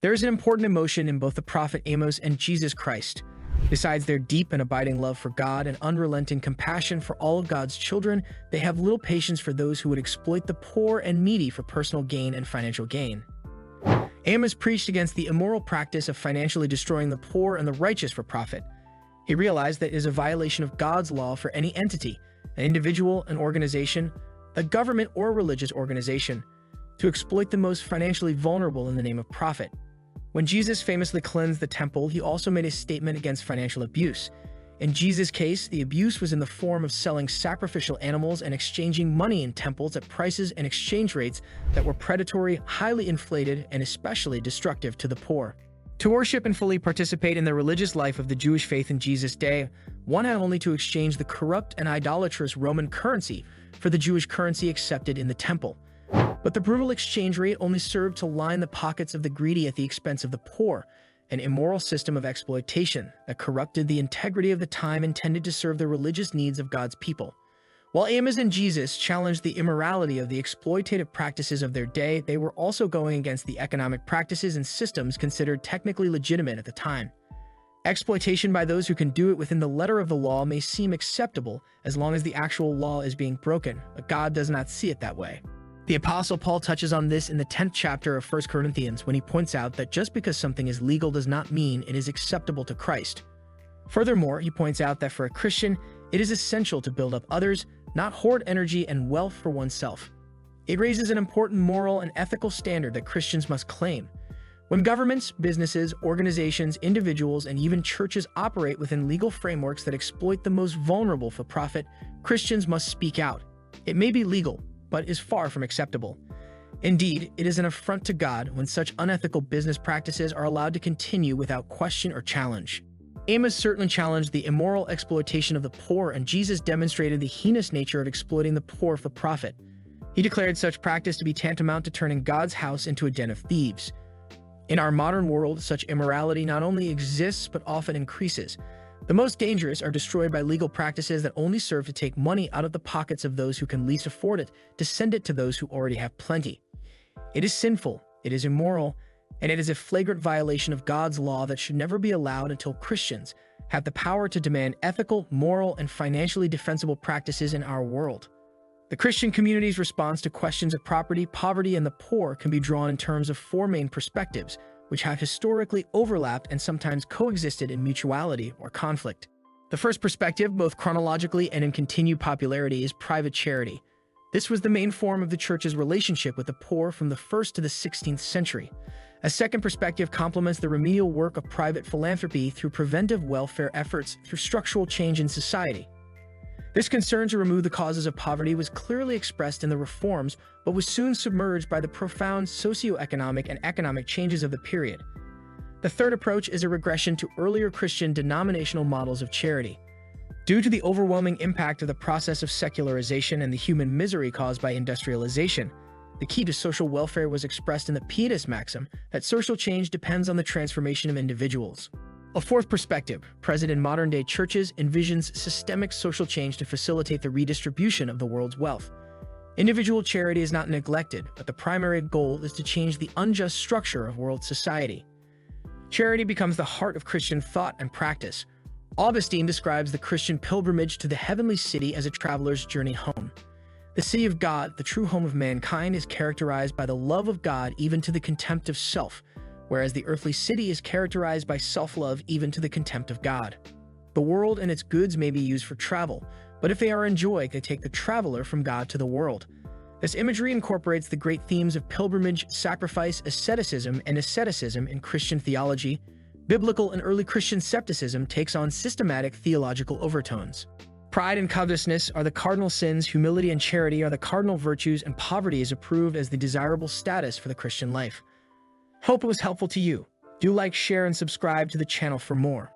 There is an important emotion in both the prophet Amos and Jesus Christ. Besides their deep and abiding love for God and unrelenting compassion for all of God's children, they have little patience for those who would exploit the poor and needy for personal gain and financial gain. Amos preached against the immoral practice of financially destroying the poor and the righteous for profit. He realized that it is a violation of God's law for any entity, an individual, an organization, a government, or a religious organization, to exploit the most financially vulnerable in the name of profit. When Jesus famously cleansed the temple, he also made a statement against financial abuse. In Jesus' case, the abuse was in the form of selling sacrificial animals and exchanging money in temples at prices and exchange rates that were predatory, highly inflated, and especially destructive to the poor. To worship and fully participate in the religious life of the Jewish faith in Jesus' day, one had only to exchange the corrupt and idolatrous Roman currency for the Jewish currency accepted in the temple. But the brutal exchange rate only served to line the pockets of the greedy at the expense of the poor, an immoral system of exploitation that corrupted the integrity of the time intended to serve the religious needs of God's people. While Amos and Jesus challenged the immorality of the exploitative practices of their day, they were also going against the economic practices and systems considered technically legitimate at the time. Exploitation by those who can do it within the letter of the law may seem acceptable as long as the actual law is being broken, but God does not see it that way. The Apostle Paul touches on this in the 10th chapter of 1 Corinthians when he points out that just because something is legal does not mean it is acceptable to Christ. Furthermore, he points out that for a Christian, it is essential to build up others, not hoard energy and wealth for oneself. It raises an important moral and ethical standard that Christians must claim. When governments, businesses, organizations, individuals, and even churches operate within legal frameworks that exploit the most vulnerable for profit, Christians must speak out. It may be legal, but is far from acceptable. Indeed, it is an affront to God when such unethical business practices are allowed to continue without question or challenge. Amos certainly challenged the immoral exploitation of the poor, and Jesus demonstrated the heinous nature of exploiting the poor for profit. He declared such practice to be tantamount to turning God's house into a den of thieves. In our modern world, such immorality not only exists but often increases. The most dangerous are destroyed by legal practices that only serve to take money out of the pockets of those who can least afford it to send it to those who already have plenty. It is sinful, it is immoral, and it is a flagrant violation of God's law that should never be allowed until Christians have the power to demand ethical, moral, and financially defensible practices in our world. The Christian community's response to questions of property, poverty, and the poor can be drawn in terms of four main perspectives, which have historically overlapped and sometimes coexisted in mutuality or conflict. The first perspective, both chronologically and in continued popularity, is private charity. This was the main form of the Church's relationship with the poor from the 1st to the 16th century. A second perspective complements the remedial work of private philanthropy through preventive welfare efforts through structural change in society. This concern to remove the causes of poverty was clearly expressed in the reforms, but was soon submerged by the profound socio-economic and economic changes of the period. The third approach is a regression to earlier Christian denominational models of charity. Due to the overwhelming impact of the process of secularization and the human misery caused by industrialization, the key to social welfare was expressed in the pietist maxim that social change depends on the transformation of individuals. A fourth perspective, present in modern-day churches, envisions systemic social change to facilitate the redistribution of the world's wealth. Individual charity is not neglected, but the primary goal is to change the unjust structure of world society. Charity becomes the heart of Christian thought and practice. Augustine describes the Christian pilgrimage to the heavenly city as a traveler's journey home. The city of God, the true home of mankind, is characterized by the love of God even to the contempt of self, whereas the earthly city is characterized by self-love even to the contempt of God. The world and its goods may be used for travel, but if they are enjoyed, they take the traveler from God to the world. This imagery incorporates the great themes of pilgrimage, sacrifice, asceticism, and asceticism in Christian theology. Biblical and early Christian skepticism takes on systematic theological overtones. Pride and covetousness are the cardinal sins, humility and charity are the cardinal virtues, and poverty is approved as the desirable status for the Christian life. Hope it was helpful to you. Do like, share, and subscribe to the channel for more.